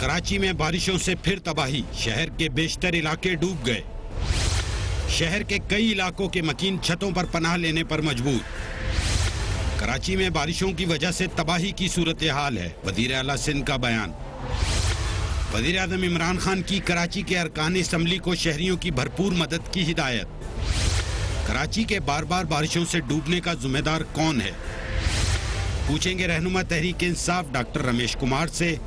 कराची में बारिशों से फिर तबाही, शहर के बेशतर इलाके डूब गए। शहर के कई इलाकों के मकीन छतों पर पनाह लेने पर मजबूर। कराची में बारिशों की वजह से तबाही की सूरत हाल है, वजीर आला सिंध का बयान। वजीर आज़म इमरान खान की कराची के अरकान असम्बली को शहरियों की भरपूर मदद की हिदायत। कराची के बार बार बारिशों से डूबने का जिम्मेदार कौन है, पूछेंगे रहनुमा तहरीक इंसाफ डॉक्टर रमेश कुमार से,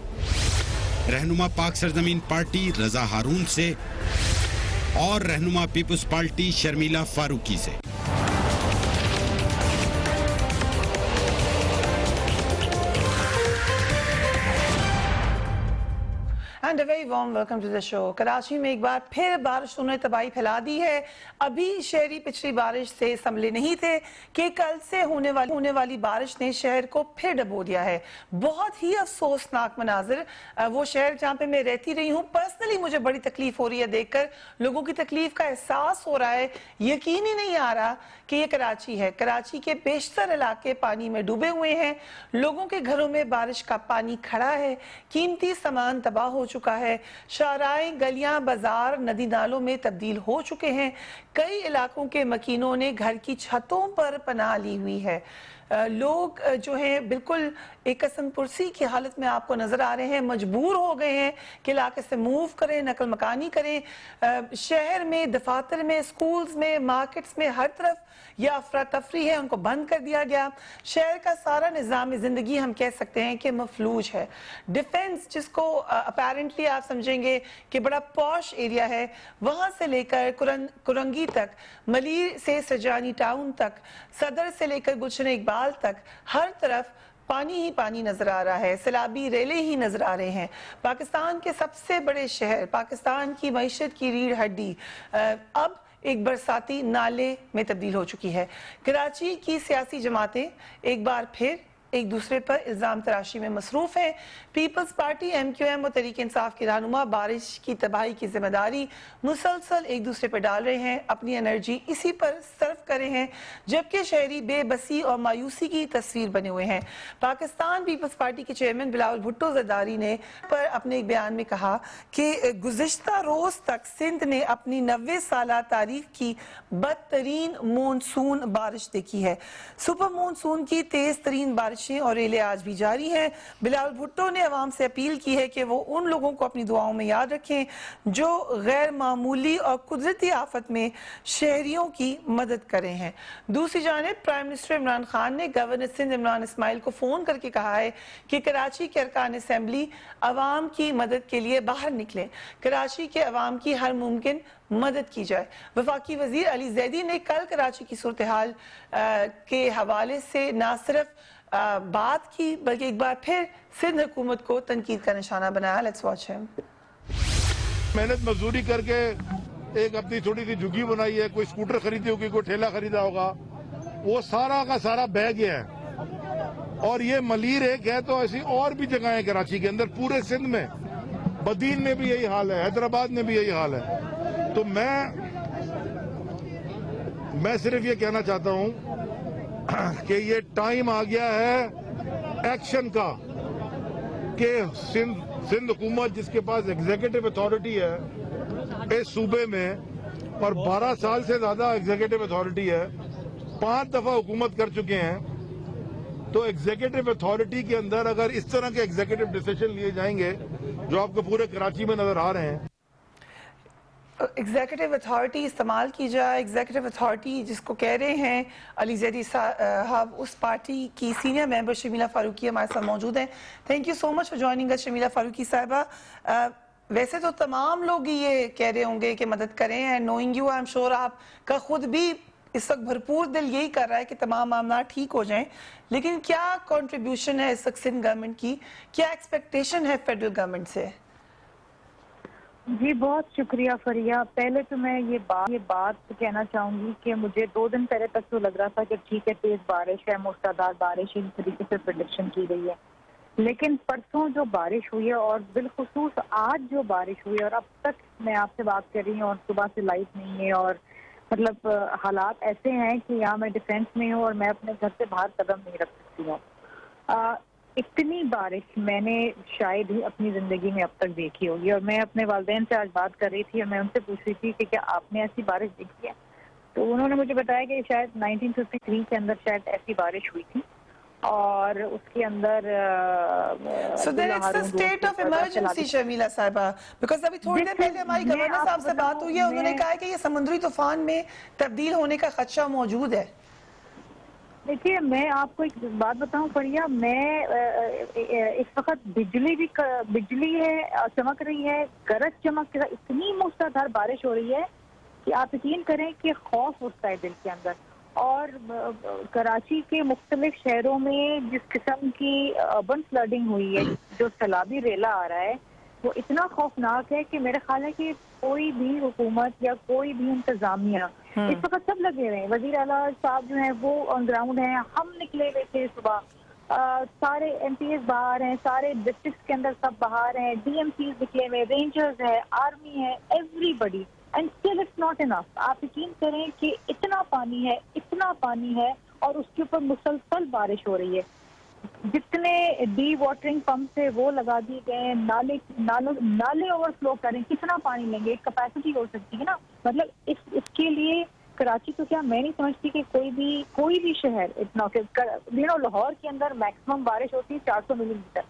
रहनुमा पाक सरजमीन पार्टी रजा हारून से और रहनुमा पीपुल्स पार्टी शर्मिला फारूकी से। And a very warm welcome to the show. Karachi में एक बार फिर बारिशों ने तबाही फैला दी है। अभी शहरी पिछली बारिश से संभले नहीं थे कि कल से होने वाली बारिश ने शहर को फिर डबो दिया है। बहुत ही अफसोसनाक मनाजिर। वो शहर जहाँ पे मैं रहती रही हूँ, पर्सनली मुझे बड़ी तकलीफ हो रही है देखकर। लोगों की तकलीफ का एहसास हो रहा है, यकीन ही नहीं आ रहा कि ये कराची है। कराची के बेशतर इलाके पानी में डूबे हुए हैं, लोगों के घरों में बारिश का पानी खड़ा है, कीमती सामान तबाह हो चुका है, शाहराएं, गलियां, बाजार नदी नालों में तब्दील हो चुके हैं। कई इलाकों के मकीनों ने घर की छतों पर पनाह ली हुई है। लोग जो हैं बिल्कुल एक कसम पुरसी की हालत में आपको नजर आ रहे हैं, मजबूर हो गए हैं कि इलाके से मूव करें, नकल मकानी करें। शहर में, दफातर में, स्कूल्स में, मार्केट्स में हर तरफ या अफरा तफरी है, उनको बंद कर दिया गया। शहर का सारा निज़ाम ज़िंदगी हम कह सकते हैं कि मफलूज है। डिफेंस, जिसको अपेरेंटली आप समझेंगे कि बड़ा पॉश एरिया है, वहाँ से लेकर कुरंगी तक, मलीर से सजानी टाउन तक, सदर से लेकर गुलशन इकबाल तक, हर तरफ पानी ही पानी नजर आ रहा है, सैलाबी रेले ही नजर आ रहे हैं। पाकिस्तान के सबसे बड़े शहर, पाकिस्तान की मईशत की रीढ़ हड्डी अब एक बरसाती नाले में तब्दील हो चुकी है। कराची की सियासी जमातें एक बार फिर एक दूसरे पर इल्ज़ाम तराशी में मसरूफ है। पीपल्स पार्टी, MQM और तहरीक इंसाफ के रहनुमा बारिश की तबाही की जिम्मेदारी मुसलसल एक दूसरे पर डाल रहे हैं, अपनी एनर्जी इसी पर सर्व कर रहे हैं, जबकि शहरी बेबसी और मायूसी की तस्वीर बने हुए हैं। पाकिस्तान पीपल्स पार्टी के चेयरमैन बिलावल भुट्टो जरदारी ने पर अपने एक बयान में कहा कि गुज़िश्ता रोज़ तक सिंध ने अपनी 90 साला तारीख की बदतरीन मानसून बारिश देखी है। सुपर मानसून की तेज तरीन बारिश और रेले आज भी जारी हैं। बिलावल भुट्टो ने अवाम से अपील की है कि वो उन लोगों को अपनी दुआओं में याद रखें जो गैर मामूली और कुदरती आफत में शहरियों की मदद कर रहे हैं। दूसरी जानिब प्राइम मिनिस्टर इमरान खान ने गवर्नर सिंध इमरान इस्माइल को फोन करके कहा है कि कराची के अरकान असम्बली अवाम की मदद के लिए बाहर निकलें, कराची के अवाम की हर मुमकिन मदद की जाए। वफाकी वजीर अली जैदी ने कल कराची की सूरत हाल के हवाले से न सिर्फ बात की बल्कि एक बार फिर सिंध हुकूमत को तनकीद का निशाना बनाया। Let's watch him. मेहनत मजदूरी करके एक अपनी थोड़ी सी झुग्गी बनाई है, कोई स्कूटर खरीदी होगी, कोई ठेला खरीदा होगा, वो सारा का सारा बह गया है। और ये मलीर एक है तो ऐसी और भी जगह है कराची के अंदर, पूरे सिंध में, बदीन में भी यही हाल है, हैदराबाद में भी यही हाल है। तो मैं सिर्फ ये कहना चाहता हूँ कि ये टाइम आ गया है एक्शन का, कि सिंध हुकूमत जिसके पास एग्जीक्यूटिव अथॉरिटी है इस सूबे में और 12 साल से ज्यादा एग्जीक्यूटिव अथॉरिटी है, 5 दफा हुकूमत कर चुके हैं, तो एग्जीक्यूटिव अथॉरिटी के अंदर अगर इस तरह के एग्जीक्यूटिव डिसीजन लिए जाएंगे जो आपको पूरे कराची में नजर आ रहे हैं, एग्जीक्यूटिव अथॉरिटी इस्तेमाल की जाए। एग्जीक्यूटिव अथॉरिटी जिसको कह रहे हैं अली जैदी साहब, उस पार्टी की सीनियर मेंबर शर्मिला फारूकी हमारे साथ मौजूद हैं। Thank you so much for joining us Sharmila Farooqui साहिबा। वैसे तो तमाम लोग ये कह रहे होंगे कि मदद करें, and knowing you I am sure आपका खुद भी इस वक्त भरपूर दिल यही कर रहा है कि तमाम मामला ठीक हो जाएं, लेकिन क्या कंट्रीब्यूशन है इस वक्त सिंध गवर्नमेंट की, क्या एक्सपेक्टेशन है फेडरल गवर्नमेंट से? जी बहुत शुक्रिया फरिया। पहले तो मैं ये बात कहना चाहूंगी कि मुझे 2 दिन पहले तक तो लग रहा था कि ठीक है, तेज बारिश है, मूसलाधार बारिश इस तरीके से प्रेडिक्शन की गई है, लेकिन परसों जो बारिश हुई है और बिलखुसूस आज जो बारिश हुई है, और अब तक मैं आपसे बात कर रही हूँ और सुबह से लाइट नहीं है, और मतलब हालात ऐसे हैं कि यहाँ मैं डिफेंस में हूँ और मैं अपने घर से बाहर कदम नहीं रख सकती हूँ। इतनी बारिश मैंने शायद ही अपनी जिंदगी में अब तक देखी होगी। और मैं अपने वालिदैन से आज बात कर रही थी और मैं उनसे पूछ रही थी कि क्या आपने ऐसी बारिश देखी है, तो उन्होंने मुझे बताया कि शायद 1953 के अंदर शायद ऐसी बारिश हुई थी और उसके अंदर So then it's the state of emergency, Sharmila साहिबा, because अभी थोड़ी देर पहले हमारी गवर्नर साहब से बात हुई है, उन्होंने कहा है कि ये समुद्री तूफान में तब्दील होने का खदशा मौजूद है। देखिए, मैं आपको एक बात बताऊं फरिया, मैं इस वक्त बिजली है, चमक रही है, गरज चमक के साथ इतनी मूसलाधार बारिश हो रही है कि आप यकीन करें कि खौफ उठता है दिल के अंदर। और कराची के मुख्तलिफ शहरों में जिस किस्म की अर्बन फ्लडिंग हुई है, जो सैलाबी रेला आ रहा है, वो इतना खौफनाक है कि मेरा ख्याल है कि कोई भी हुकूमत या कोई भी इंतजामिया इस वक्त सब लगे हुए हैं। वजीर आला साहब जो हैं वो ऑन ग्राउंड हैं, हम निकले हुए थे सुबह, सारे एमपीएस बाहर हैं, सारे डिस्ट्रिक्ट के अंदर सब बाहर हैं, डीएमसीज निकले हुए, रेंजर्स है, आर्मी है, everybody, and still it's not enough. आप यकीन करें कि इतना पानी है और उसके ऊपर मुसलसल बारिश हो रही है। जितने डी वाटरिंग पंप से वो लगा दिए गए, नाले ओवरफ्लो करें, कितना पानी लेंगे, एक कैपेसिटी हो सकती है ना। मतलब इसके लिए कराची तो क्या, मैं नहीं समझती कि कोई भी शहर इतना, लाहौर के अंदर मैक्सिमम बारिश होती है 400 मिलीमीटर,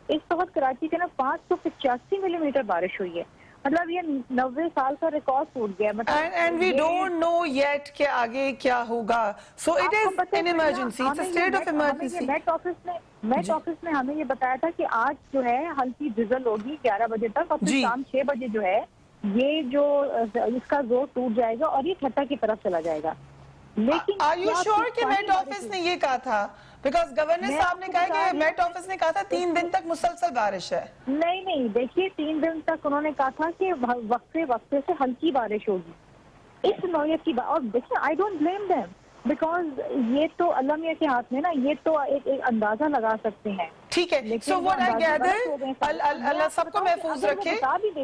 इस वक्त कराची के ना 585 मिलीमीटर बारिश हुई है। मतलब ये 90 साल का रिकॉर्ड टूट गया। मतलब and we don't know yet कि आगे क्या होगा, so it is an emergency, it's a state of emergency। Met office में हमें ये बताया था कि आज जो है हल्की ड्रिजल होगी 11 बजे तक और फिर शाम 6 बजे जो है ये जो इसका जोर टूट जाएगा और ये ठट्टा की तरफ चला जाएगा। लेकिन Are you sure कि मेट ऑफिस ने ये कहा था? बिकॉज गवर्नर साहब ने कहा कि मेट ऑफिस ने कहा था 3 दिन तक मुसलसल बारिश है। नहीं, देखिए 3 दिन तक उन्होंने कहा था कि वक्फे से हल्की बारिश होगी, इस नौयत की बात। और देखिए, I don't blame them, because ये तो अल्लाह मियां के हाथ में ना, ये तो एक अंदाजा लगा सकते हैं। ठीक है, सो व्हाट आई गैदर, अल्लाह सबको महफूज रखे,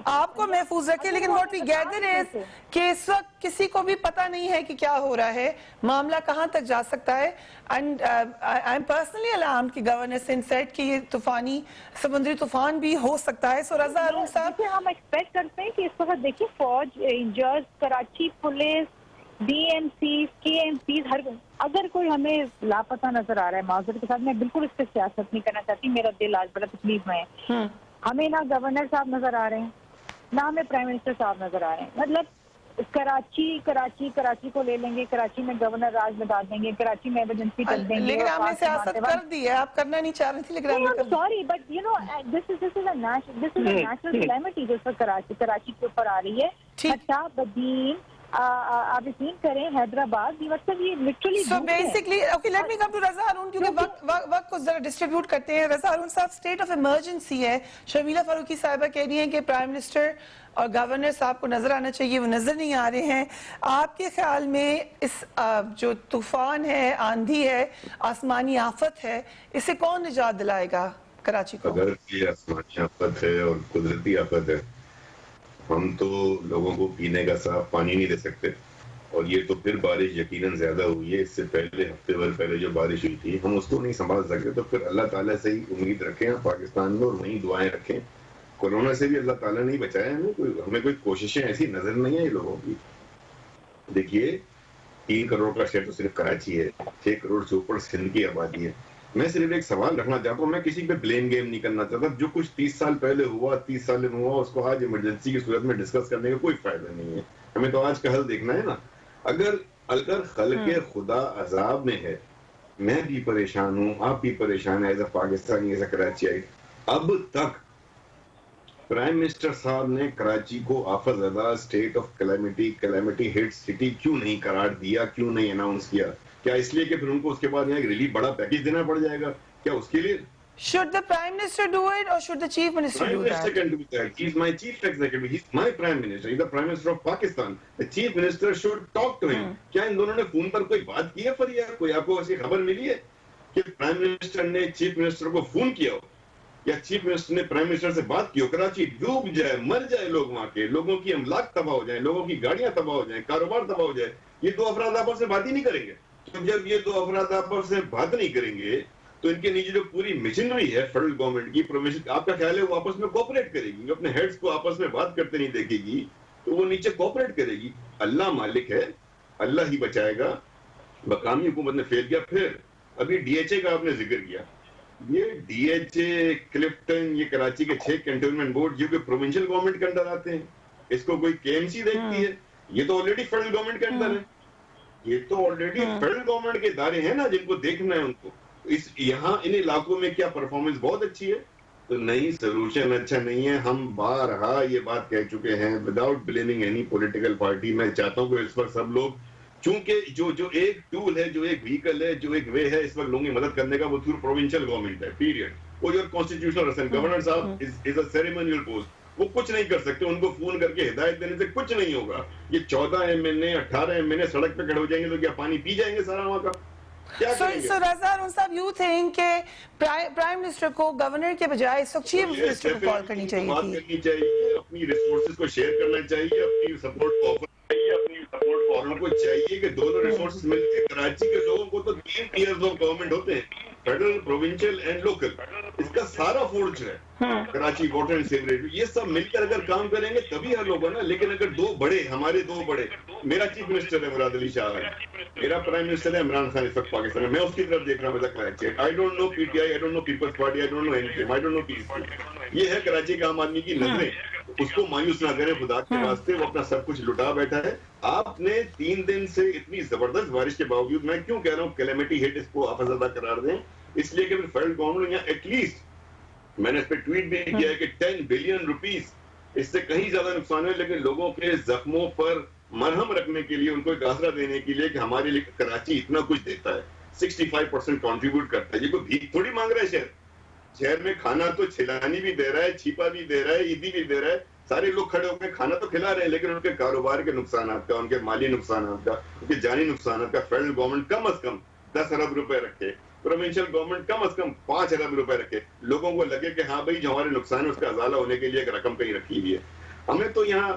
आपको महफूज रखे, लेकिन व्हाट वी गैदर इज कि इस वक्त किसी को भी पता नहीं है कि क्या हो रहा है, मामला कहां तक जा सकता है। And I am personally alarmed कि गवर्नर सिंह सेड कि ये तूफानी समुद्री तूफान भी हो सकता है। सो रजा अरुण साहब, हम एक्सपेक्ट करते हैं कि इस वक्त देखिए फौज, rangers, Karachi police, DMC, KMC, हर अगर कोई हमें लापता नजर आ रहा है, माजूर के साथ मैं बिल्कुल इस पर सियासत नहीं करना चाहती, मेरा दिल आज बड़ा तकलीफ में है। हमें ना गवर्नर साहब नजर आ रहे हैं, ना हमें प्राइम मिनिस्टर साहब नजर आ रहे हैं। मतलब कराची को ले लेंगे, कराची में गवर्नर राज लगा देंगे, कराची में इमरजेंसी कर देंगे। लेकिन आपने सियासत कर दी है, आप करना नहीं चाह रही थी, लेकिन sorry but you know this is a national calamity जो कराची के ऊपर आ रही है। ठट्टा, बदीन, आप यकीन करें हैदराबाद, मतलब ये literally. So basically okay, let me come to Raza Arun, क्योंकि वक्त को जरा डिस्ट्रीब्यूट करते हैं। रजा अरुण साहब, स्टेट ऑफ इमरजेंसी है, शर्मिला फारूकी साहिबा कह रही हैं कि प्राइम मिनिस्टर और गवर्नर साहब को नजर आना चाहिए, वो नजर नहीं आ रहे हैं। आपके ख्याल में इस जो तूफान है, आंधी है, आसमानी आफत है, इसे कौन निजात दिलाएगा कराची को? अगर ये आसमानी आफत है और कुदरती आफत है, हम तो लोगों को पीने का साफ पानी नहीं दे सकते। और ये तो फिर बारिश यकीनन ज्यादा हुई है, इससे पहले हफ्ते भर पहले जो बारिश हुई थी हम उसको नहीं संभाल सकते। तो फिर अल्लाह ताला से ही उम्मीद रखें पाकिस्तान में, और वहीं दुआएं रखें। कोरोना से भी अल्लाह ताला ने बचाया हमें कोई कोशिशें ऐसी नजर नहीं आई लोगों की। देखिए 3 करोड़ का शहर तो सिर्फ कराची है, 6 करोड़ से ऊपर सिंध की आबादी है। मैं सिर्फ एक सवाल रखना चाहता हूँ, मैं किसी पे ब्लेम गेम नहीं करना चाहता। जो कुछ 30 साल पहले हुआ, 30 साल में हुआ, उसको आज इमरजेंसी की सूरत में डिस्कस करने का कोई फायदा नहीं है। हमें तो आज का हल देखना है ना। अगर खल्के खुदा अजाब में है, मैं भी परेशान हूँ, आप भी परेशान है as a Pakistani, as a Karachi. अब तक प्राइम मिनिस्टर साहब ने कराची को आफतज़दा, state of calamity hit city क्यों नहीं करार दिया, क्यों नहीं अनाउंस किया? क्या इसलिए कि फिर उनको उसके बाद यहाँ रिलीफ बड़ा पैकेज देना पड़ जाएगा? क्या उसके लिए Should the Prime Minister do it or should the Chief Minister do that? Prime Minister can do that. He's my chief executive. He's my Prime Minister. He's the Prime Minister of Pakistan. The Chief Minister should talk to him. क्या इन दोनों ने phone पर कोई बात की है फरिया? कोई आपको ऐसी खबर मिली है कि प्राइम मिनिस्टर ने चीफ मिनिस्टर को फोन किया हो, या चीफ मिनिस्टर ने प्राइम मिनिस्टर से बात की हो? कराची डूब जाए, मर जाए लोग, वहां के लोगों की अमलाक तबाह हो जाए, लोगों की गाड़ियां तबाह हो जाए, कारोबार तबाह हो जाए, ये दो अफराद आपस में बात ही नहीं करेंगे। तो जब ये दो अफराद आपस में बात नहीं करेंगे तो इनके नीचे जो पूरी मशीनरी है फेडरल गवर्नमेंट की प्रोविजन, आपका ख्याल है वो आपस में कोऑपरेट करेगी? अपने हेड्स को आपस में बात करते नहीं देखेगी तो वो नीचे कोऑपरेट करेगी? अल्लाह मालिक है, अल्लाह ही बचाएगा। मकामी हुकूमत ने फेल किया। फिर अभी डीएचए का आपने जिक्र किया, ये डीएचए, क्लिफ्टन, ये कराची के 6 कैंटोनमेंट बोर्ड जो कि प्रोविंशियल गवर्नमेंट के अंदर आते हैं, इसको कोई केएमसी देखती है? ये तो ऑलरेडी फेडरल गवर्नमेंट के अंदर है, ये तो ऑलरेडी फेडरल गवर्नमेंट के इदारे हैं ना जिनको देखना है उनको। इस यहाँ इन इलाकों में क्या परफॉर्मेंस बहुत अच्छी है? तो नहीं, सोल्यूशन अच्छा नहीं है। हम बारहा ये बात कह चुके हैं, without blaming any political party. मैं चाहता हूँ कि इस वक्त सब लोग, चूंकि जो एक टूल है, जो एक व्हीकल है, जो एक वे है इस वक्त लोगों की मदद करने का, वो थ्रू प्रोविंशियल गवर्नमेंट है, पीरियड। वो जो कॉन्स्टिट्यूशनल असेंबली गवर्नर साहब इज अ सेरेमोनियल पोस्ट, वो कुछ नहीं कर सकते। उनको फोन करके हिदायत देने से कुछ नहीं होगा। ये 14 एमएनए 18 एमएनए सड़क पे खड़े हो जाएंगे तो क्या पानी पी जाएंगे सारा वहां का? क्या करेंगे? So Razar साहब, you think कि प्राइम मिनिस्टर को गवर्नर के बजाय चीफ मिनिस्टर को कॉल करनी चाहिए बात थी? करनी चाहिए, अपनी रिसोर्सेज को शेयर करना चाहिए, अपनी सपोर्ट को ऑफर चाहिए, अपनी सपोर्ट को ऑफर को चाहिए कि दोनों रिसोर्सेज मिलकर कराची के लोगों को तो 3 टीयर्स ऑफ गवर्नमेंट होते हैं, फेडरल, प्रोविंशियल एंड लोकल। इसका सारा फोर्स है कराची वाटर एंड सीवरेज, ये सब मिलकर अगर काम करेंगे तभी हल होगा ना। लेकिन अगर हमारे दो बड़े, मेरा चीफ मिनिस्टर है मुराद अली शाह है, मेरा प्राइम मिनिस्टर है इमरान खान इस वक्त पाकिस्तान में, मैं उसकी तरफ देख रहा हूँ Karachi. I don't know PTI, I don't know People's Party, I don't know NPM, I don't know PSP. ये है कराची के आम आदमी की नजरें, उसको मायूस ना करें खुदा के वास्ते, वो अपना सब कुछ लुटा बैठा है। आपने 3 दिन से इतनी जबरदस्त बारिश के बावजूद, मैं क्यों कह रहा हूँ कैलेमिटी हिट, इसको आफतज़दा करार दें, इसलिए कि फेडरल गवर्नमेंट यहाँ एटलीस्ट, मैंने इस पे ट्वीट भी किया है कि 10 बिलियन रुपीस, इससे कहीं ज्यादा नुकसान है, लेकिन लोगों के जख्मों पर मरहम रखने के लिए, उनको एक आसरा देने के लिए कि हमारे लिए कराची इतना कुछ देता है, 65% कंट्रीब्यूट करता है। ये कोई भीख थोड़ी मांग रहा है। शहर में खाना तो छिलानी भी दे रहा है, छिपा भी दे रहा है, ईदी भी दे रहा है, सारे लोग खड़े होकर खाना तो खिला रहे हैं, लेकिन उनके कारोबार के नुकसान का, उनके माली नुकसान का, उनके जानी नुकसान का फेडरल गवर्नमेंट कम अज कम 10 अरब रुपए रखे, प्रोविंशियल गवर्नमेंट कम अज कम 5 अरब रुपए रखे। लोगों को लगे कि हाँ भाई जो हमारे नुकसान है उसका अजाला होने के लिए एक रकम कहीं रखी हुई है। हमें तो यहाँ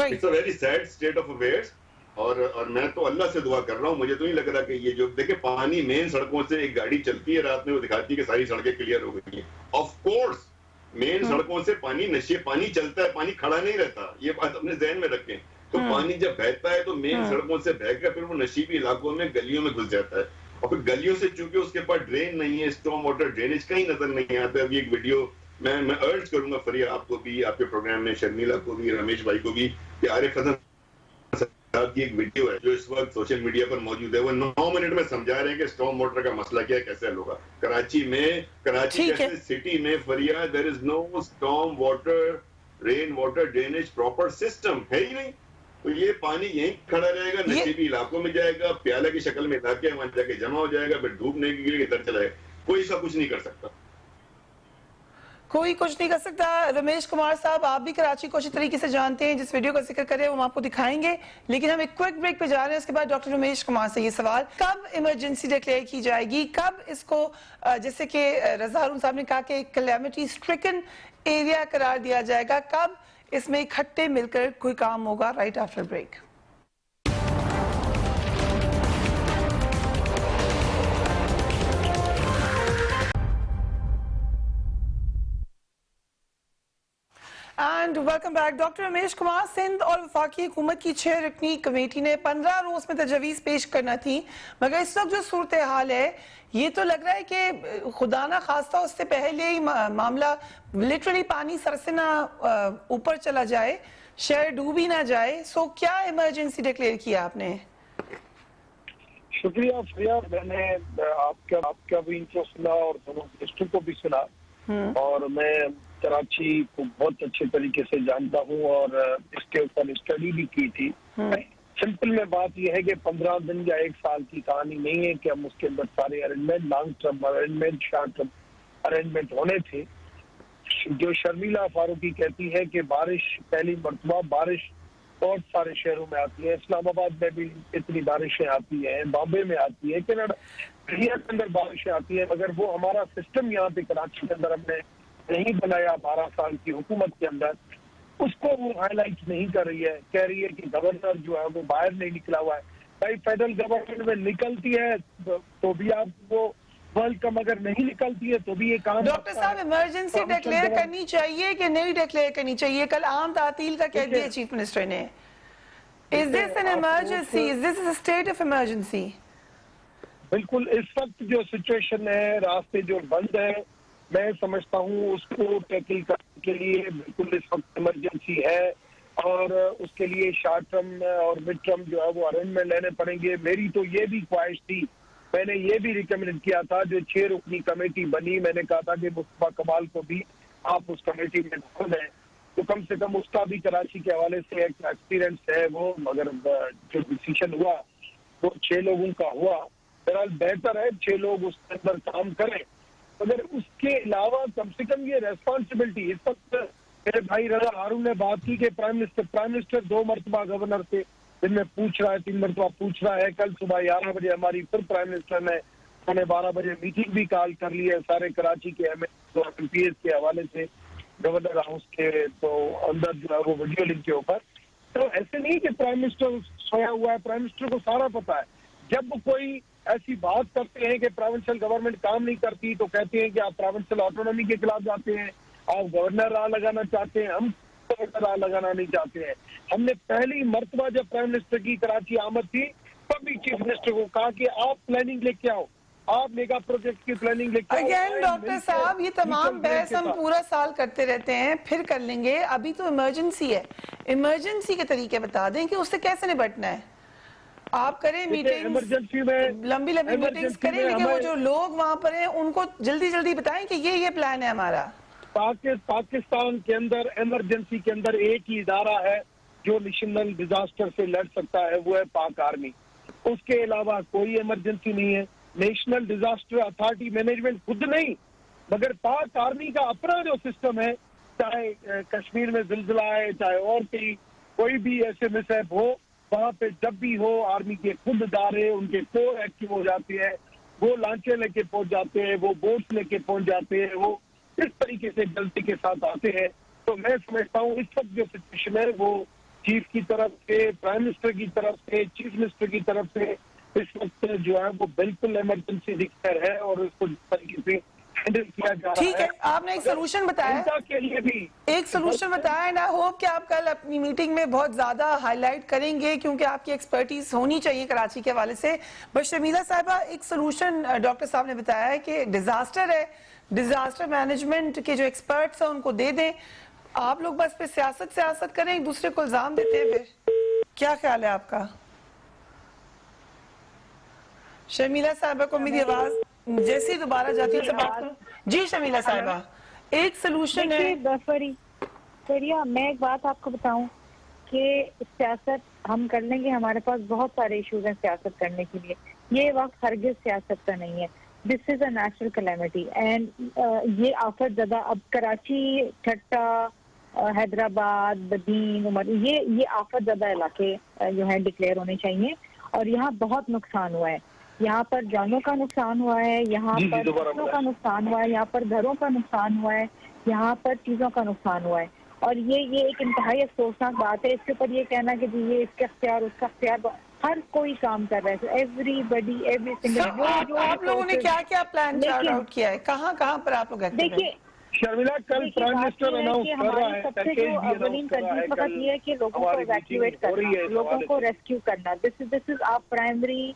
it's a very sad state of affairs. और मैं तो अल्लाह से दुआ कर रहा हूँ, मुझे तो नहीं लग रहा कि ये जो देखिए पानी मेन सड़कों से एक गाड़ी चलती है रात में, वो दिखाती है कि सारी सड़कें क्लियर हो गई हैं। ऑफ कोर्स मेन सड़कों से पानी चलता है, पानी खड़ा नहीं रहता, ये बात अपने जहन में रखें। तो पानी जब बहता है तो मेन सड़कों से बहकर फिर वो नशीबी इलाकों में गलियों में घुस जाता है, और फिर गलियों से चूंकि उसके पास ड्रेन नहीं है, स्टॉर्म वाटर ड्रेनेज कहीं नजर नहीं आता। अभी एक वीडियो मैं अर्ज करूंगा फरिया आपको भी, आपके प्रोग्राम में शर्मिला को भी, रमेश भाई को भी, कि आरिफ हसन साहब की एक वीडियो है जो इस वक्त सोशल मीडिया पर मौजूद है। वो 9 मिनट में समझा रहे हैं कि स्टॉर्म वाटर का मसला क्या है, कैसे हल होगा। कराची जैसे सिटी में फरिया, there is no storm water, rain water drainage proper system है ही नहीं। तो ये पानी यहीं खड़ा रहेगा, नशीबी इलाकों में जाएगा, प्याला की शक्ल में इलाके वहां जाके जमा हो जाएगा, फिर डूबने के लिए इधर चला जाएगा। कोई इसका कुछ नहीं कर सकता, कोई कुछ नहीं कर सकता। रमेश कुमार साहब, आप भी कराची को अच्छी तरीके से जानते हैं, जिस वीडियो का जिक्र करें वो हम आपको दिखाएंगे, लेकिन हम एक क्विक ब्रेक पे जा रहे हैं। उसके बाद डॉक्टर रमेश कुमार से ये सवाल, कब इमरजेंसी डिक्लेयर की जाएगी, कब इसको जैसे कि रज़ा हारून साहब ने कहा कि कैलेमिटी स्ट्रिकन एरिया करार दिया जाएगा, कब इसमें इकट्ठे मिलकर कोई काम होगा? Right after break. And welcome back. Doctor Ramesh Kumar, Sindh और वफाकी हुकूमत की 6 रुकनी कमेटी ने 15 रोज में तजवीज़ पेश करना थी, मगर इस वक्त जो सूरत हाल है ये तो लग रहा है कि खुदा ना खास्ता उससे पहले ही मामला लिटरली पानी सर से ना ऊपर चला जाए, शहर डूब ही ना जाए। सो क्या इमरजेंसी डिक्लेयर किया आपने? शुक्रिया फरिया, मैंने आपका भी इंट्रो सुना और दोनों मिनिस्टर को भी सुना, और मैं कराची को बहुत अच्छे तरीके से जानता हूँ और इसके ऊपर स्टडी भी की थी। सिंपल में बात यह है कि 15 दिन या 1 साल की कहानी नहीं है कि हम उसके अंदर सारे arrangement, long term arrangement, short term arrangement होने थे। जो शर्मिला फारूकी कहती है कि बारिश, पहली मरतबा बारिश बहुत सारे शहरों में आती है, इस्लामाबाद में भी इतनी बारिशें आती हैं, बॉम्बे में आती है, कनाडा के अंदर बारिशें आती है, मगर वो हमारा सिस्टम यहाँ पे कराची के अंदर हमने नहीं बनाया 12 साल की हुकूमत के अंदर, उसको वो हाईलाइट नहीं कर रही है। कह रही है कि गवर्नर जो है वो बाहर नहीं निकला हुआ है। भाई फेडरल गवर्नमेंट में निकलती है तो भी आप वो वर्ल्ड कम अगर नहीं निकलती है तो भी ये काम डॉक्टर साहब इमरजेंसी डिक्लेयर करनी चाहिए कि नहीं डिक्लेयर करनी चाहिए? कल आम तातील का कह दिया चीफ मिनिस्टर ने। Is this an emergency? Is this a state of emergency? बिल्कुल, इस वक्त जो सिचुएशन है, रास्ते जो बंद है, मैं समझता हूँ उसको टैकल करने के लिए बिल्कुल इस वक्त इमरजेंसी है और उसके लिए शॉर्ट टर्म और मिड टर्म जो है वो अरेंजमेंट लेने पड़ेंगे। मेरी तो ये भी ख्वाहिश थी, मैंने ये भी रिकमेंड किया था, जो 6 रुकनी कमेटी बनी, मैंने कहा था कि मुस्तफा कमाल को भी आप उस कमेटी में डाल दें, तो कम से कम उसका भी कराची के हवाले से एक एक्सपीरियंस है वो, मगर जो डिसीजन हुआ वो 6 लोगों का हुआ। बहरहाल बेहतर है 6 लोग उसके अंदर काम करें, मगर उसके अलावा कम से कम ये रेस्पॉन्सिबिलिटी, इस वक्त मेरे भाई रजा हारून ने बात की कि प्राइम मिनिस्टर 2 मरतबा गवर्नर से दिन में पूछ रहा है, 3 मरतबा पूछ रहा है। कल सुबह 11 बजे हमारी फिर प्राइम मिनिस्टर ने 12:15 बजे मीटिंग भी कॉल कर ली है सारे कराची के MPs के हवाले से गवर्नर हाउस के, तो अंदर जो है वो वीडियो लिंक के ऊपर। तो ऐसे नहीं कि प्राइम मिनिस्टर सोया हुआ है, प्राइम मिनिस्टर को सारा पता है। जब वो ऐसी बात करते हैं कि प्रोविंशियल गवर्नमेंट काम नहीं करती तो कहते हैं कि आप प्रोविंशियल ऑटोनॉमी के खिलाफ जाते हैं, आप गवर्नर राह लगाना चाहते हैं, हम गवर्नर राह लगाना नहीं चाहते हैं। हमने पहली मर्तबा जब प्राइम मिनिस्टर की कराची आमद थी तब भी चीफ मिनिस्टर को कहा कि आप प्लानिंग लेके आओ, आप मेगा प्रोजेक्ट की प्लानिंग लेके आओ। अगेन डॉक्टर साहब, ये तमाम बहस हम पूरा साल करते रहते हैं, फिर कर लेंगे, अभी तो इमरजेंसी है। इमरजेंसी के तरीके बता दें कि उससे कैसे निपटना है। आप करें मीटिंग, इमरजेंसी में लंबी मीटिंग्स करें, लेकिन वो जो लोग वहां पर हैं उनको जल्दी जल्दी बताएं कि ये प्लान है हमारा। पाकिस्तान के अंदर इमरजेंसी के अंदर एक ही इदारा है जो नेशनल डिजास्टर से लड़ सकता है, वो है पाक आर्मी। उसके अलावा कोई इमरजेंसी नहीं है। नेशनल डिजास्टर अथॉरिटी मैनेजमेंट खुद नहीं, मगर पाक आर्मी का अपना जो सिस्टम है, चाहे कश्मीर में जिलजिला है, चाहे और कोई भी ऐसे मिसहैप हो, वहां पे जब भी हो आर्मी के खुद इदारे, उनके कोर एक्टिव हो जाते हैं, वो लांचे लेके पहुंच जाते हैं, वो बोट्स लेके पहुंच जाते हैं, वो इस तरीके से जल्दी के साथ आते हैं। तो मैं समझता हूँ इस वक्त जो सिचुएशन है वो चीफ की तरफ से, प्राइम मिनिस्टर की तरफ से, चीफ मिनिस्टर की तरफ से इस वक्त जो है वो बिल्कुल इमरजेंसी डिक्लेयर है और उसको जिस तरीके से हैंडल किया जा रहा है। ठीक है, आपने एक सोल्यूशन बताया, के लिए भी एक सोल्यूशन बताया एंड आई होप कि आप कल अपनी मीटिंग में बहुत ज्यादा हाईलाइट करेंगे, क्योंकि आपकी एक्सपर्टीज होनी चाहिए कराची के हवाले से। बस शर्मिला साहिबा, एक सोल्यूशन डॉक्टर साहब ने बताया है कि डिजास्टर है, डिजास्टर मैनेजमेंट के जो एक्सपर्ट्स हैं उनको दे दें, आप लोग बस पे सियासत करें, एक दूसरे को इल्जाम देते हैं। फिर क्या ख्याल है आपका? शर्मिला साहिबा को मेरी आवाज जैसे ही दोबारा जाती है बात करूं। जी शर्मिला साहिबा, एक सोल्यूशन है। फरिया, मैं एक बात आपको बताऊं कि सियासत हम कर लेंगे, हमारे पास बहुत सारे इश्यूज हैं सियासत करने के लिए। ये वक्त हरगिज सियासत का नहीं है। This is a natural calamity and ये आफत ज़्यादा, अब कराची, ठट्टा, हैदराबाद, बदीन, उमर, ये आफत ज़्यादा इलाके जो है डिक्लेयर होने चाहिए। और यहाँ बहुत नुकसान हुआ है, यहाँ पर जानों का नुकसान हुआ है, यहाँ पर फसलों का नुकसान हुआ है, यहाँ पर घरों का नुकसान हुआ है, यहाँ पर चीज़ों का नुकसान हुआ है। और ये एक इंतहाई अफसोसनाक बात है। इसके ऊपर ये कहना कि जी ये इसका अख्तियार उसका अख्तियार, हर कोई काम कर रहा है, एवरीबडी, एवरी सिंगल। आप लोगों ने क्या क्या प्लान चार्ट आउट किया है, कहाँ पर आप लोग एक्टिव हैं? देखिए शर्मिला, कल प्राइम मिनिस्टर अनाउंस कर रहा है, सबसे जो अवलिन तरजीह फकत ये है कि लोगों को इवैक्यूएट करना, लोगों को रेस्क्यू करना। This is our primary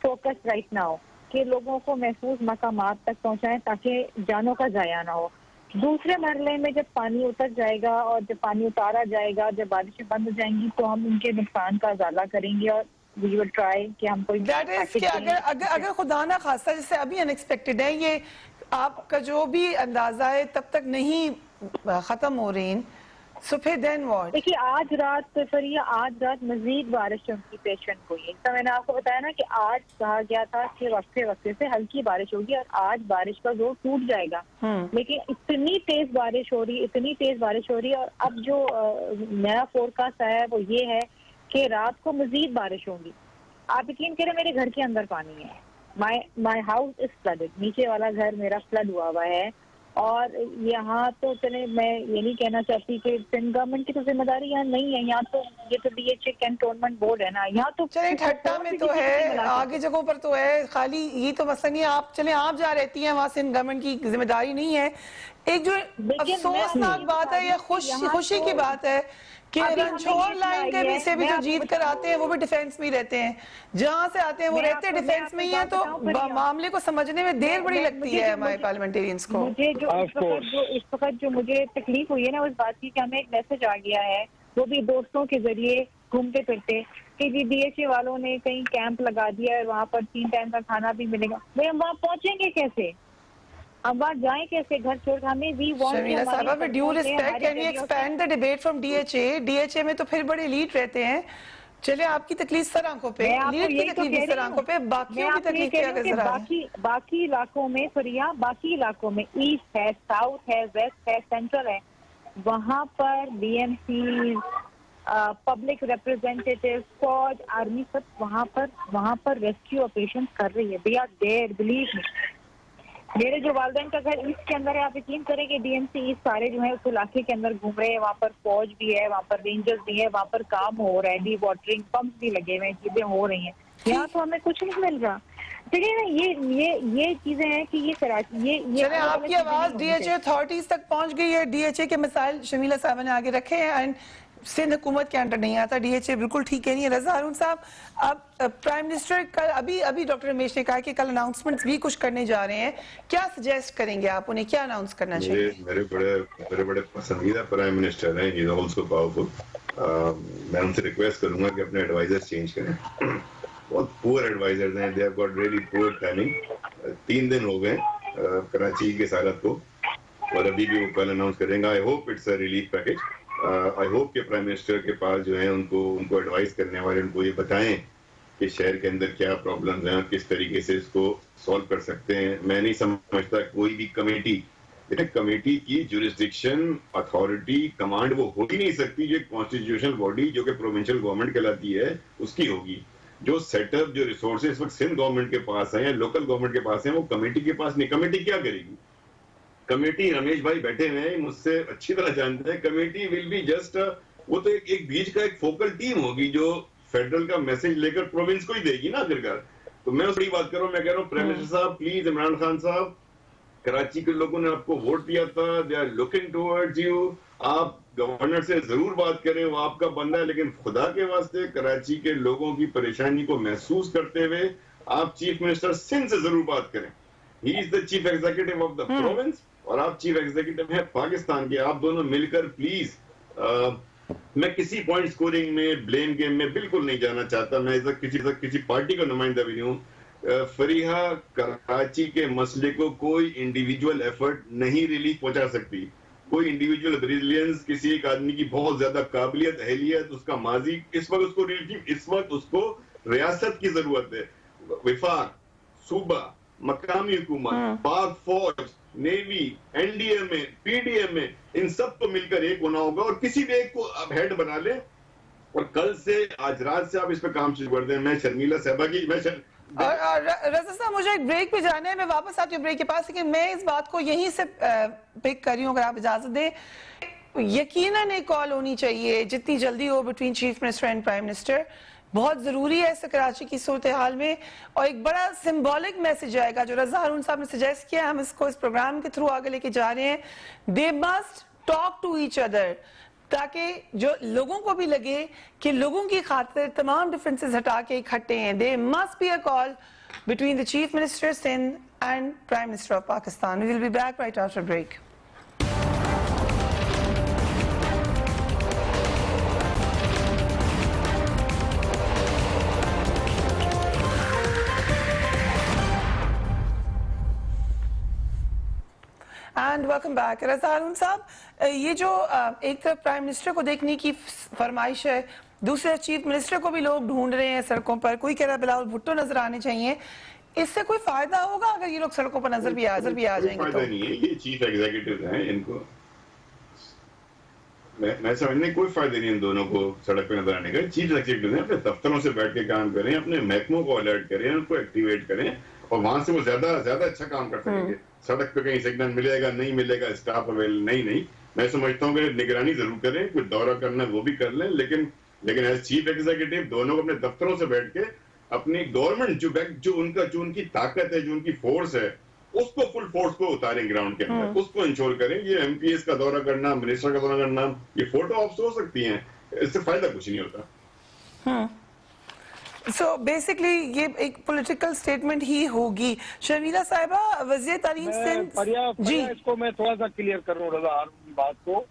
focus right now, कि लोगों को महफूज मकामात तक पहुंचाएं ताकि जानों का जाया ना हो। दूसरे मरले में जब पानी उतर जाएगा और जब पानी उतारा जाएगा, जब बारिशें बंद हो जाएंगी, तो हम उनके नुकसान का इजाला करेंगे और वी विल ट्राई कि हम कोई अगर खुदा ना खास्ता जैसे अभी अनएक्सपेक्टेड है, ये आपका जो भी अंदाजा है तब तक नहीं खत्म हो रही, सो फिर देन व्हाट? देखिए आज रात मजीद बारिशों की पेशन हुई है। तो मैंने आपको बताया ना कि आज कहा गया था कि वक्फे से हल्की बारिश होगी और आज बारिश का जोर टूट जाएगा, लेकिन इतनी तेज बारिश हो रही है। और अब जो नया फोरकास्ट आया है वो ये है कि रात को मजीद बारिश होगी। आप यकीन करें, मेरे घर के अंदर पानी है, माई हाउस इज फ्लडेड, नीचे वाला घर मेरा फ्लड हुआ है और यहाँ तो चले, मैं ये नहीं कहना चाहती कि सिंध गवर्नमेंट की तो जिम्मेदारी यहाँ नहीं है, यहाँ तो ये तो DHA कैंटोनमेंट बोर्ड है ना, यहाँ तो चले ठट्टा में तो है, आगे जगहों पर तो है, खाली ये तो मसला नहीं है। आप चले, आप जहाँ रहती हैं वहाँ सिंध गवर्नमेंट की जिम्मेदारी नहीं है। एक जो अफसोसनाक बात है या खुशी की बात है कि रणछोड़ लाइन के भी से भी जो जीत कर आते हैं वो भी डिफेंस में ही रहते हैं, जहाँ से आते हैं वो रहते हैं डिफेंस में ही है, तो मामले को समझने में देर बड़ी लगती है हमारे पार्लियामेंटेरियंस को। मुझे जो इस वक्त जो मुझे तकलीफ हुई है ना उस बात की कि हमें एक मैसेज आ गया है, वो भी दोस्तों के जरिए घूमते फिरते, कि जी DHA वालों ने कहीं कैंप लगा दिया है, वहाँ पर 3 टाइम का खाना भी मिलेगा। भाई हम वहाँ पहुँचेंगे कैसे, अब वहाँ जाएं कैसे घर छोड़? हमें वी वांट शर्मिला साहबा, with due respect, can you expand the debate from DHA में तो फिर बड़े एलीट रहते हैं। चले आपकी तकलीफ सर आंखों पे, लीड की तकलीफ सर आंखों पे, बाकियों की तकलीफ क्या नजर आ रही है? बाकी इलाकों में फरिया, बाकी इलाकों में ईस्ट है, साउथ है, वेस्ट है, सेंट्रल है, वहाँ पर BMC, पब्लिक रिप्रेजेंटेटिव, फौज, आर्मी सब वहाँ पर रेस्क्यू ऑपरेशन कर रही है। They are there, believe me. मेरे जो वालिदैन का घर ईस्ट के अंदर है, आप यकीन करें कि DMC ईस्ट सारे जो है उस इलाके के अंदर घूम रहे हैं, वहाँ पर फौज भी है, वहाँ पर रेंजर्स भी है, वहाँ पर काम हो रहा है, डी वाटरिंग पंप भी लगे हुए हैं, चीजें हो रही हैं। यहाँ तो हमें कुछ नहीं मिल रहा। देखिए ना, ये चीजें हैं कि ये कराची, ये चले आपकी आवाज DHA अथॉरिटीज तक पहुंच गई है। DHA के मसाइल शर्मिला साहब ने आगे रखे हैं एंड सिंध हुकूमत के अंडर नहीं आता। DHA बिल्कुल ठीक है नहीं है। रजा हारून साहब, अब प्राइम मिनिस्टर कल अभी डॉक्टर रमेश ने कहा कि कल अनाउंसमेंट्स भी कुछ करने जा रहे हैं, क्या सजेस्ट करेंगे आप, उन्हें क्या अनाउंस करना चाहिए? मेरे बड़े पसंदीदा प्राइम मिनिस्टर हैं, ही इज आल्सो पावरफुल। मैं उनसे रिक्वेस्ट करूंगा कि अपने एडवाइजर चेंज करें। बहुत पुअर एडवाइजर्स हैं, they have got really poor planning. 3 दिन हो गए कराची के सालत को, और अभी भी वो कल अनाउंस करेंगे। I hope it's a relief package. I hope कि प्राइम मिनिस्टर के पास जो है उनको एडवाइस करने वाले उनको ये बताएं कि शहर के अंदर क्या प्रॉब्लम्स हैं और किस तरीके से इसको सॉल्व कर सकते हैं। मैं नहीं समझता कोई भी कमेटी की जुरिस्डिक्शन, अथॉरिटी, कमांड वो हो ही नहीं सकती। जो कॉन्स्टिट्यूशनल बॉडी जो कि प्रोविंशियल गवर्नमेंट कहलाती है उसकी होगी। जो सेटअप, जो रिसोर्सेज इस वक्त सिंध गवर्नमेंट के पास है या लोकल गवर्नमेंट के पास है, वो कमेटी के पास नहीं। कमेटी क्या करेगी? कमेटी, रमेश भाई बैठे हुए हैं, मुझसे अच्छी तरह जानते हैं, कमेटी विल बी जस्ट, वो तो एक बीच का एक फोकल टीम होगी जो फेडरल का मैसेज लेकर प्रोविंस को ही देगी ना आखिरकार। तो मैं उसकी बात कर रहा हूँ, मैं कह रहा हूँ प्राइम मिनिस्टर साहब प्लीज, इमरान खान साहब, कराची के लोगों ने आपको वोट दिया था, they are looking towards you. आप गवर्नर से जरूर बात करें, वो आपका बंदा है, लेकिन खुदा के वास्ते कराची के लोगों की परेशानी को महसूस करते हुए आप चीफ मिनिस्टर सिंध से जरूर बात करें। He is the chief executive of the province और आप चीफ एग्जीक्यूटिव हैं पाकिस्तान के। आप दोनों मिलकर प्लीज, मैं किसी पॉइंट स्कोरिंग में, ब्लेम गेम में बिल्कुल नहीं जाना चाहता। मैं किसी पार्टी का नुमाइंदा भी नहीं हूँ। फरीहा कराची के मसले को कोई इंडिविजुअल एफर्ट नहीं रिलीफ पहुंचा सकती। कोई इंडिविजुअल ब्रिलियंस, किसी एक आदमी की बहुत ज्यादा काबिलियत, अहलियत, उसका माजी, इस वक्त उसको रियासत की जरूरत है। विफाक, सूबा, मकामी हुकूमत, पाक फौज, नेवी, NDA में, PDM में, इन सब को मिलकर एक होना होगा और किसी भी एक को आप हेड बना ले और कल से, आज रात से आप इस पे काम शुरू कर दें। मैं शर्मिला साहबा की, रजा साहब, मुझे एक ब्रेक पे जाना है, मैं वापस आती हूँ ब्रेक के पास, लेकिन मैं इस बात को यहीं से पिक कर रही हूँ, अगर आप इजाजत दें। यकीनन एक कॉल होनी चाहिए जितनी जल्दी हो between chief minister and prime minister, बहुत जरूरी है इस कराची की सूरत हाल में, और एक बड़ा सिंबॉलिक मैसेज आएगा जो रजा हारून साहब ने सजेस्ट किया, हम इसको इस प्रोग्राम के थ्रू आगे लेके जा रहे हैं। They must talk to each other, ताकि जो लोगों को भी लगे कि लोगों की खातिर तमाम डिफरेंसेस हटा के इकट्ठे हैं। They must be a call between the chief minister Sindh and prime minister of Pakistan. We will be back right after break. And welcome back. Raza Haroon साहब, ये जो एक तरफ प्राइम मिनिस्टर को देखने की फरमाइश है, दूसरे चीफ मिनिस्टर को भी लोग ढूंढ रहे हैं सड़कों पर, कोई कह रहा है बिलावल भुट्टो नजर आने चाहिए, इससे कोई फायदा होगा अगर ये लोग सड़कों पर नजर भी आ जाएंगे तो? नहीं है, ये चीफ एग्जीक्यूटिव हैं, इनको मैं समझने कोई फायदा नहीं इन दोनों को सड़क पे नजर आने का। चीफ एग्जीक्यूटिव हैं, अपने दफ्तरों से बैठ के काम करें, अपने महकमों को अलर्ट करें, उनको एक्टिवेट करें और वहां से वो ज्यादा अच्छा काम कर सकेंगे। सड़क पे कहीं सिग्नल मिलेगा नहीं मिलेगा, स्टाफ अवेलेबल नहीं, मैं समझता हूँ कि निगरानी जरूर करें, कुछ दौरा करना वो भी कर लें, लेकिन एज चीफ एग्जीक्यूटिव दोनों को अपने दफ्तरों से बैठ के अपनी गवर्नमेंट जो उनकी ताकत है, जो उनकी फोर्स है, उसको फुल फोर्स को उतारें ग्राउंड के अंदर, उसको इंश्योर करें। ये एमपीएस का दौरा करना, मिनिस्टर का दौरा करना, ये फोटो ऑप्स हो सकती हैं, इससे फायदा कुछ नहीं होता। सो बेसिकली ये एक पॉलिटिकल स्टेटमेंट ही होगी। शर्मिला साहिबा, वज़ीर तालीम सिंध जी, इसको मैं थोड़ा सा क्लियर कर रहा हूँ रजा हारून की बात को।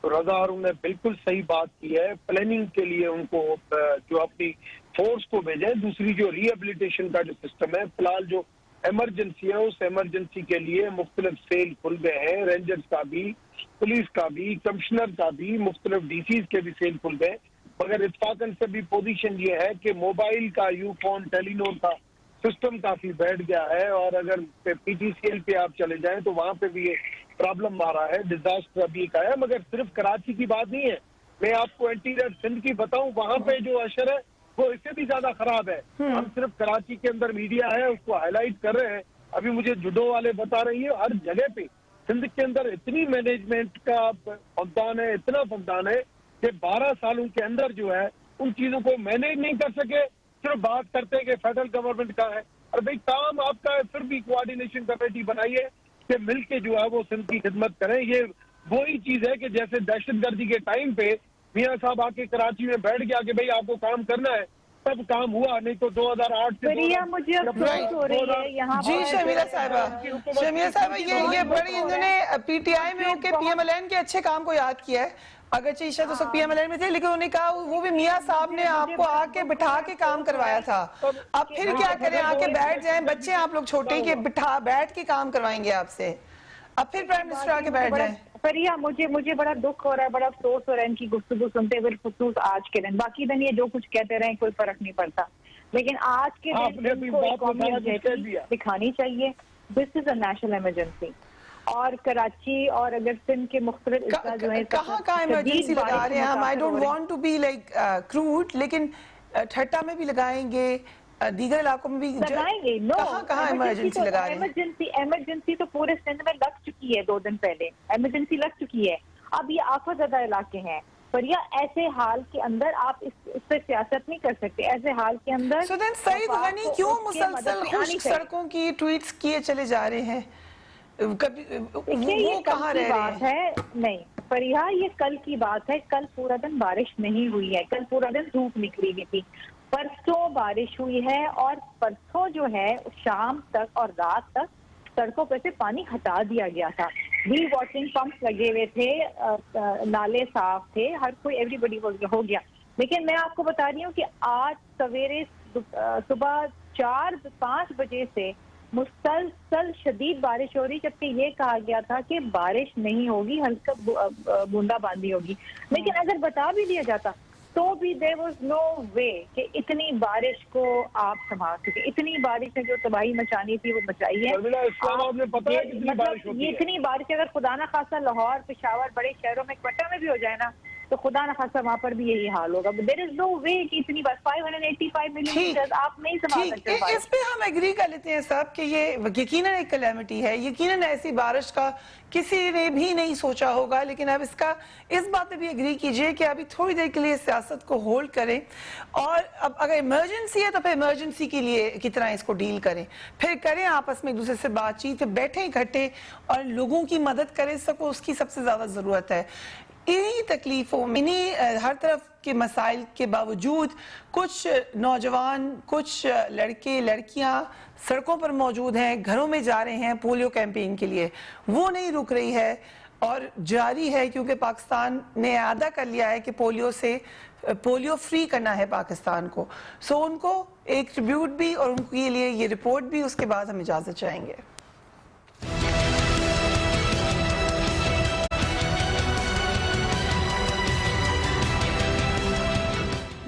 तो रजा हारून ने बिल्कुल सही बात की है। प्लानिंग के लिए उनको जो अपनी फोर्स को भेजे। दूसरी जो रिहेबिलिटेशन का जो सिस्टम है, फिलहाल जो इमरजेंसी है, उस इमरजेंसी के लिए मुख्तलिफ सेल खुल गए हैं, रेंजर्स का भी, पुलिस का भी, कमिश्नर का भी, मुख्तलिफ डीसीज के भी सेल खुल गए। मगर इत्फाकन से भी पोजीशन ये है कि मोबाइल का, यूफोन, टेलीनॉर का सिस्टम काफी बैठ गया है। और अगर पीटीसीएल पे आप चले जाएं तो वहां पे भी ये प्रॉब्लम आ रहा है। डिजास्टर अभी का है, मगर सिर्फ कराची की बात नहीं है। मैं आपको इंटीरियर सिंध की बताऊं, वहां पे जो असर है वो इससे भी ज्यादा खराब है। हम सिर्फ कराची के अंदर मीडिया है उसको हाईलाइट कर रहे हैं। अभी मुझे जुडो वाले बता रही है, हर जगह पे सिंध के अंदर इतनी मैनेजमेंट का फकदान है, इतना फकदान है कि 12 सालों के अंदर जो है उन चीजों को मैनेज नहीं कर सके। सिर्फ बात करते हैं कि फेडरल गवर्नमेंट का है। और भाई काम आपका है, फिर भी कोऑर्डिनेशन कमेटी बनाइए कि मिलके जो है वो सिंध की खिदमत करें। ये वही चीज है कि जैसे दहशतगर्दी के टाइम पे मियां साहब आके कराची में बैठ गया कि भाई आपको काम करना है, तब काम हुआ। नहीं तो 2008 से मुझे अफसोस हो रही है यहाँ जी शर्मिला साहिबा, ये बड़ी इन्होंने पीटीआई में होके पीएमएलएन के अच्छे काम को याद किया है। अगरचे ईशा तो सब पीएमएलएन में थे, लेकिन उन्होंने कहा वो भी मियां साहब ने आपको आके बिठा के काम करवाया था। अब फिर क्या करें, आके बैठ जाएं, बच्चे आप लोग छोटे के बैठ के काम करवाएंगे आपसे। अब फिर प्राइम मिनिस्टर आके बैठ जाएं। फरिया, मुझे बड़ा दुख हो रहा है, बड़ा अफसोस हो रहा है इनकी गुफ्तगू सुनते हुए, खुसूस आज के दिन। बाकी दिन ये जो कुछ कहते रहे कोई फर्क नहीं पड़ता, लेकिन आज के दिन इनको कौमियत दिखानी चाहिए। This is a national emergency. और कराची और अगर सिंध के मुख्तलिफ जो है कहाँ इमरजेंसी लगा रहे हैं हम। I don't want to be like crude, लेकिन ठट्टा में भी लगाएंगे, दीगर इलाकों में भी लगाएंगे। नो, कहाँ इमरजेंसी लगा रहे हैं? इमरजेंसी तो पूरे सिंध में लग चुकी है। 2 दिन पहले इमरजेंसी लग चुकी है। अब ये आफत ज़दा इलाके हैं। पर या ऐसे हाल के अंदर आप इस पे सियासत नहीं कर सकते। ऐसे हाल के अंदर सईद गनी क्यों मुसलसल खुश्क सड़कों की ट्वीट्स किए चले जा रहे हैं? कभी वो कहाँ रह रहे हैं? नहीं फरिया, ये कल की बात है। कल पूरा दिन बारिश नहीं हुई है, कल पूरा दिन धूप निकली हुई थी। परसों बारिश हुई है और परसों जो है शाम तक और रात तक सड़कों पर से पानी हटा दिया गया था। डी वाटरिंग पंप लगे हुए थे, नाले साफ थे, हर कोई एवरीबडी हो गया। लेकिन मैं आपको बता रही हूँ कि आज सवेरे सुबह 4-5 बजे से मुसलसल शदीद बारिश हो रही, जबकि ये कहा गया था कि बारिश नहीं होगी, हल्का बूंदाबांदी होगी। लेकिन अगर बता भी दिया जाता तो भी देयर वाज नो वे कि इतनी बारिश को आप संभाल सके। इतनी बारिश ने जो तबाही मचानी थी वो मचाई है। मतलब ये इतनी बारिश अगर खुदा ना खासा लाहौर, पेशावर, बड़े शहरों में, क्वार्टर में भी हो जाए ना, तो खुदा न खासा वहाँ पर भी यही हाल होगा। देयर इज नो वे कि इतनी बार 585 मिलीमीटर आप नहीं संभाल सकते। इस पे हम एग्री कर लेते हैं सब कि ये यकीनन एक कैलेमिटी है। यकीनन ऐसी बारिश का किसी ने भी नहीं सोचा होगा। लेकिन अब इस बात पे भी एग्री कीजिए कि अभी थोड़ी देर के लिए सियासत को होल्ड करें, और अब अगर इमरजेंसी है तो फिर इमरजेंसी के लिए कितना इसको डील करें, फिर करें आपस में एक दूसरे से बातचीत, बैठे इकट्ठे और लोगों की मदद करें सको, उसकी सबसे ज्यादा जरूरत है। इन्हीं तकलीफों में, इन्हीं हर तरफ के मसाइल के बावजूद कुछ नौजवान, कुछ लड़के लड़कियां सड़कों पर मौजूद हैं, घरों में जा रहे हैं पोलियो कैंपेन के लिए। वो नहीं रुक रही है और जारी है, क्योंकि पाकिस्तान ने वादा कर लिया है कि पोलियो फ्री करना है पाकिस्तान को। सो उनको एक ट्रिब्यूट भी और उनके लिए ये रिपोर्ट भी, उसके बाद हम इजाजत चाहेंगे।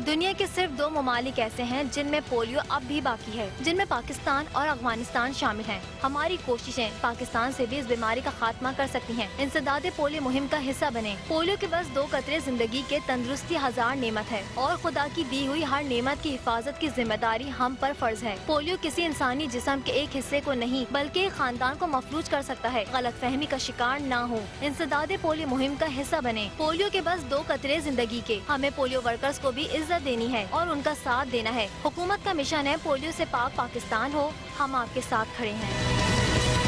दुनिया के सिर्फ 2 ममालिक ऐसे हैं जिनमें पोलियो अब भी बाकी है, जिनमें पाकिस्तान और अफगानिस्तान शामिल हैं। हमारी कोशिशें पाकिस्तान से भी इस बीमारी का खात्मा कर सकती हैं। इंसदादे पोलियो मुहिम का हिस्सा बने। पोलियो के बस 2 कतरे जिंदगी के तंदुरुस्ती 1000 नेमत है और खुदा की दी हुई हर नेमत की हिफाजत की जिम्मेदारी हम पर फर्ज है। पोलियो किसी इंसानी जिस्म के एक हिस्से को नहीं बल्कि एक खानदान को मफलूज कर सकता है। गलतफहमी का शिकार ना हो, इंसदादे पोलियो मुहिम का हिस्सा बने। पोलियो के बस 2 कतरे जिंदगी के। हमें पोलियो वर्कर्स को भी इज्जत देनी है और उनका साथ देना है। हुकूमत का मिशन है पोलियो से पाक पाकिस्तान हो। हम आपके साथ खड़े हैं।